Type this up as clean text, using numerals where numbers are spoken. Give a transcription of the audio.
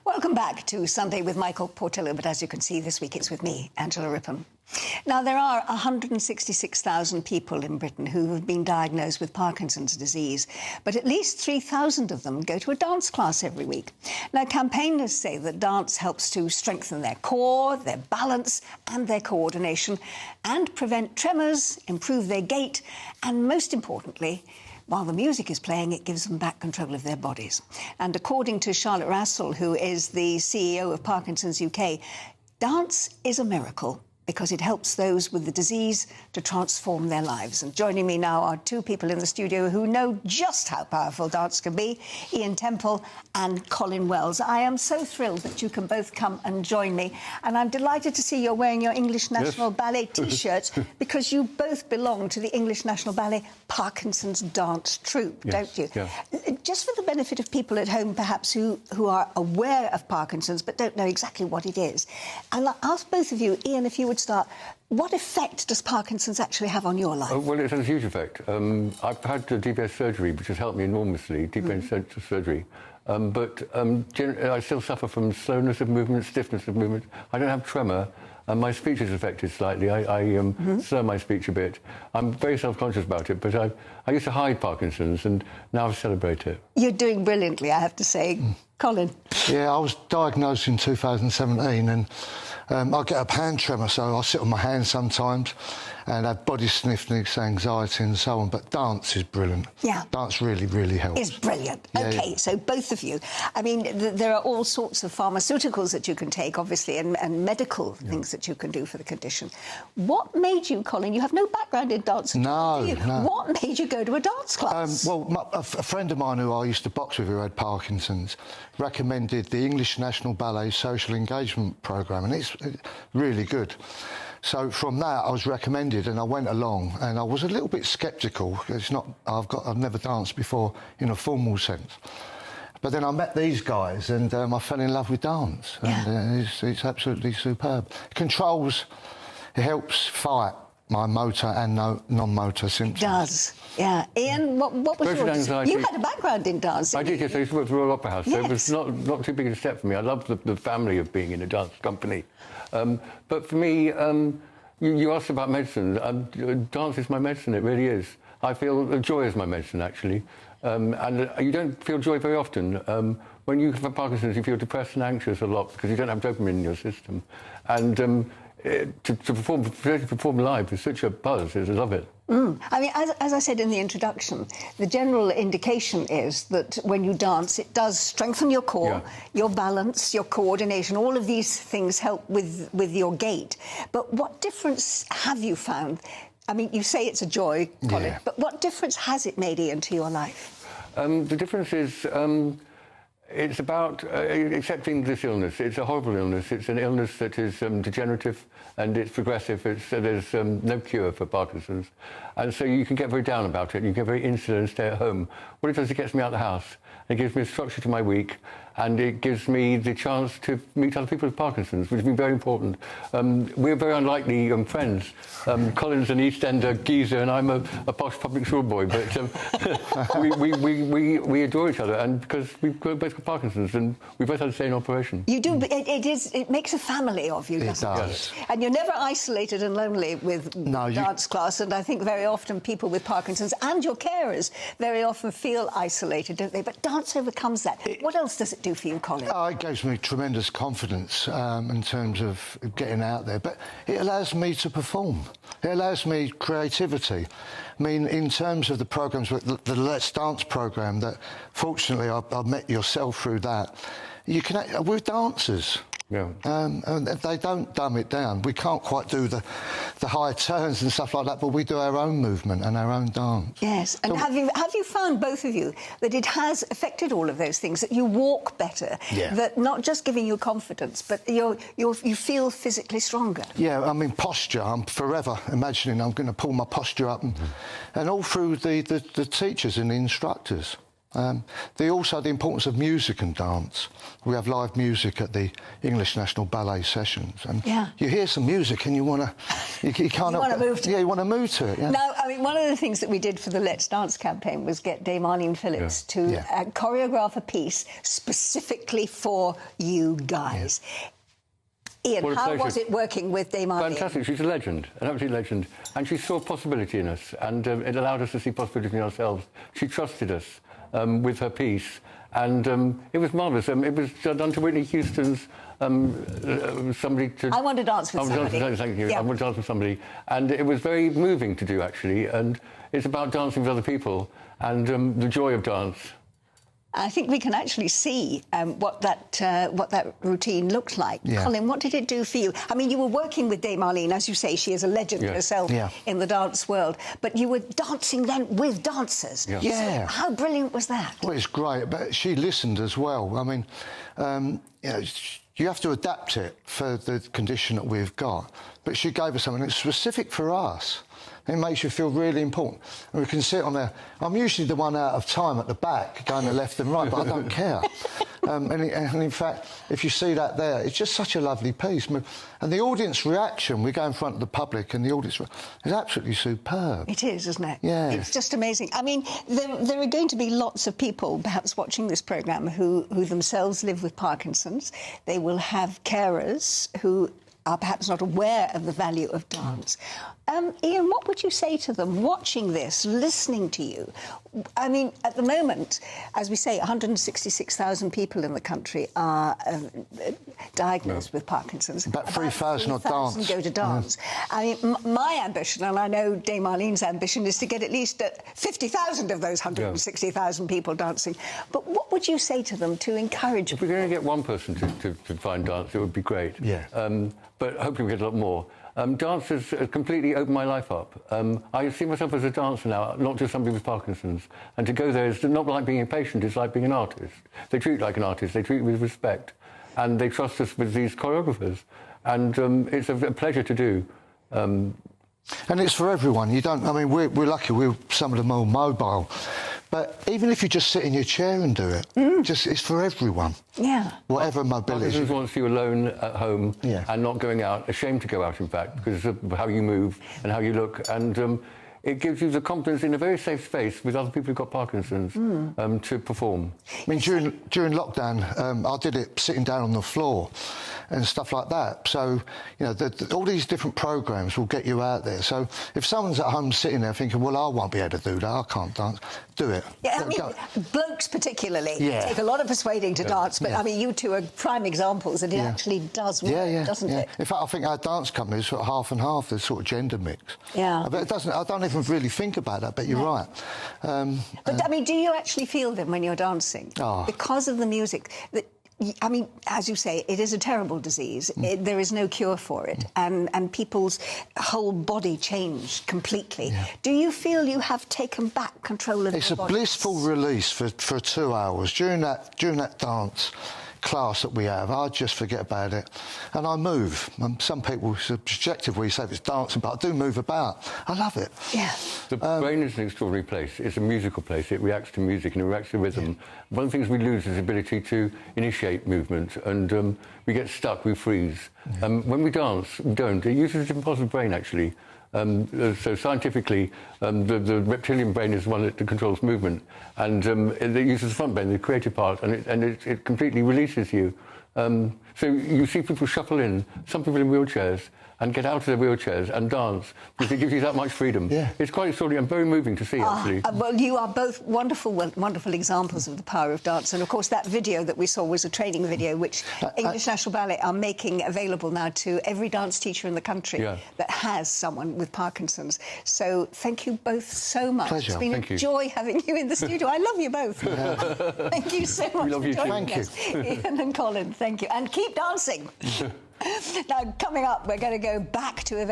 Welcome back to Sunday with Michael Portillo, but as you can see, this week it's with me, Angela Rippon. Now, there are 166,000 people in Britain who have been diagnosed with Parkinson's disease, but at least 3,000 of them go to a dance class every week. Now, campaigners say that dance helps to strengthen their core, their balance and their coordination, and prevent tremors, improve their gait, and most importantly, while the music is playing, it gives them back control of their bodies. And according to Charlotte Rassell, who is the CEO of Parkinson's UK, dance is a miracle because it helps those with the disease to transform their lives. And joining me now are two people in the studio who know just how powerful dance can be, Ian Temple and Colin Wells. I am so thrilled that you can both come and join me, and I'm delighted to see you're wearing your English National Ballet T-shirts because you both belong to the English National Ballet Parkinson's Dance Troupe, don't you? Yeah. Just for the benefit of people at home, perhaps, who are aware of Parkinson's but don't know exactly what it is, I'll ask both of you, Ian, if you would start, what effect does Parkinson's actually have on your life? Well, it has a huge effect. I've had DBS surgery, which has helped me enormously, deep brain surgery. But I still suffer from slowness of movement, stiffness of movement. I don't have tremor, and my speech is affected slightly. I slur my speech a bit. I'm very self-conscious about it, but I used to hide Parkinson's, and now I celebrate it. You're doing brilliantly, I have to say. Colin? Yeah, I was diagnosed in 2017, and I get a hand tremor, so I sit on my hands sometimes and have body stiffness, anxiety and so on. But dance is brilliant. Yeah. Dance really, really helps. It's brilliant. Yeah, OK, yeah. So both of you, I mean, there are all sorts of pharmaceuticals that you can take, obviously, and medical things that you can do for the condition. What made you, Colin, you have no background in dance at all, do you? No. What made you go to a dance class? Well, a friend of mine who I used to box with, who had Parkinson's, recommended the English National Ballet Social Engagement Programme, and it's really good. So from that, I was recommended, and I went along, and I was a little bit sceptical. It's not, I've never danced before in a formal sense. But then I met these guys, and I fell in love with dance, and it's absolutely superb. It helps fight my motor and non-motor symptoms. It does, yeah. Ian, what was yours? You had a background in dance. I did, yes. I used to work for the Royal Opera House, so it was not too big a step for me. I loved the family of being in a dance company. But for me, you asked about medicine. Dance is my medicine, it really is. I feel joy is my medicine, actually. And you don't feel joy very often. When you have Parkinson's, you feel depressed and anxious a lot because you don't have dopamine in your system. And to perform live is such a buzz. I love it. I mean, as I said in the introduction, the general indication is that when you dance, it does strengthen your core, your balance, your coordination. All of these things help with your gait. But what difference have you found? I mean, you say it's a joy, Colin, but what difference has it made, Ian, to your life? The difference is it's about accepting this illness. It's a horrible illness. It's an illness that is degenerative and it's progressive. There's no cure for Parkinson's. And so you can get very down about it. You can get very insular and stay at home. What it does, it gets me out of the house. It gives me a structure to my week, and it gives me the chance to meet other people with Parkinson's, which has been very important. We're very unlikely friends. Colin's an East Ender geezer, and I'm a posh public school boy, but we adore each other, and because we've both got Parkinson's, and we both had the same operation. You do. It makes a family of you, doesn't it? Does. And you're never isolated and lonely with dance class, and I think very often people with Parkinson's and your carers very often feel isolated, don't they? But dance overcomes that. What else does it do for you, Colin? It gives me tremendous confidence in terms of getting out there, but it allows me to perform. It allows me creativity. I mean, in terms of the programmes, the Let's Dance programme, that fortunately I met yourself through that, we're dancers. Yeah. And they don't dumb it down. We can't quite do the high turns and stuff like that, but we do our own movement and our own dance. Yes. And so, have you found, both of you, that it has affected all of those things, that you walk better, that not just giving you confidence, but you feel physically stronger? Yeah, I mean, posture, I'm forever imagining I'm going to pull my posture up, and all through the teachers and the instructors. Also the importance of music and dance. We have live music at the English National Ballet sessions, and you hear some music and you want to, you can't. You want to move to it. Yeah, you want to move to it. Yeah. Now, I mean, one of the things that we did for the Let's Dance campaign was get Dame Arlene Phillips to choreograph a piece specifically for you guys. Ian, how was it working with Dame Arlene? Fantastic. She's a legend, an absolute legend. And she saw possibility in us, and it allowed us to see possibility in ourselves. She trusted us with her piece, and it was marvellous. It was done to Whitney Houston's somebody to... I Want to Dance with Somebody. Thank you. Yeah. I Want to Dance with Somebody. And it was very moving to do, actually, and it's about dancing with other people and the joy of dance. I think we can actually see what that routine looked like. Yeah. Colin, what did it do for you? I mean, you were working with Dame Arlene, as you say, she is a legend herself in the dance world, but you were dancing then with dancers. Yeah. So how brilliant was that? Well, it's great, but she listened as well. I mean, you know, you have to adapt it for the condition that we've got, but she gave us something that's specific for us. It makes you feel really important. And we can sit on there. I'm usually the one out of time at the back, going to left and right, but I don't care. And in fact, if you see that there, it's just such a lovely piece. And the audience reaction, we go in front of the public, and the audience is absolutely superb. It is, isn't it? Yeah. It's just amazing. I mean, there are going to be lots of people, perhaps watching this programme, who themselves live with Parkinson's. They will have carers who are perhaps not aware of the value of dance. Ian, what would you say to them watching this, listening to you? I mean, at the moment, as we say, 166,000 people in the country are diagnosed with Parkinson's. About 3,000 odd dance. Go to dance. I mean, my ambition, and I know Dame Arlene's ambition, is to get at least 50,000 of those 160,000 people dancing. But what would you say to them to encourage them? If we're going to get one person to find dance, it would be great. Yeah. But hopefully we get a lot more. Dance has completely opened my life up. I see myself as a dancer now, not just somebody with Parkinson's. And to go there is not like being a patient, it's like being an artist. They treat you like an artist, they treat you with respect. And they trust us with these choreographers. And it's a pleasure to do. And it's for everyone. You don't... I mean, we're lucky, we're some of the more mobile. But even if you just sit in your chair and do it, it's for everyone. Yeah. Whatever mobility. Parkinson's wants you alone at home and not going out, ashamed to go out, in fact, because of how you move and how you look. And it gives you the confidence in a very safe space with other people who've got Parkinson's to perform. I mean, during lockdown, I did it sitting down on the floor and stuff like that. So, you know, all these different programmes will get you out there. So if someone's at home sitting there thinking, well, I won't be able to do that, I can't dance, do it. Yeah, I mean, blokes particularly take a lot of persuading to dance, but I mean, you two are prime examples, and it actually does work, doesn't it? In fact, I think our dance company is sort of half and half, there's sort of gender mix. Yeah. But it doesn't, I don't even really think about that, but you're right. But, I mean, do you actually feel them when you're dancing? Because of the music, that... I mean, as you say, it is a terrible disease. There is no cure for it, and people's whole body changed completely. Do you feel you have taken back control of your body? It's a blissful release for 2 hours. During that dance class that we have, I just forget about it and I move. Some people, it's subjective where you say if it's dancing, but I do move about. I love it. Yeah. The brain is an extraordinary place. It's a musical place. It reacts to music and it reacts to rhythm. One of the things we lose is the ability to initiate movement, and we get stuck, we freeze. When we dance, we don't. It uses a different part of the brain, actually. So scientifically, the reptilian brain is the one that controls movement, and it uses the front brain, the creative part, and it completely releases you. So you see people shuffle in, some people in wheelchairs, and get out of their wheelchairs and dance, because it gives you that much freedom. It's quite extraordinary and very moving to see, actually. Well, you are both wonderful examples of the power of dance, and of course that video that we saw was a training video which English National Ballet are making available now to every dance teacher in the country that has someone with Parkinson's. So thank you both so much. Pleasure. It's been a joy having you in the studio. I love you both. Thank you so much for joining us. Ian and Colin, thank you. And keep dancing. Now, coming up, we're going to go back to events.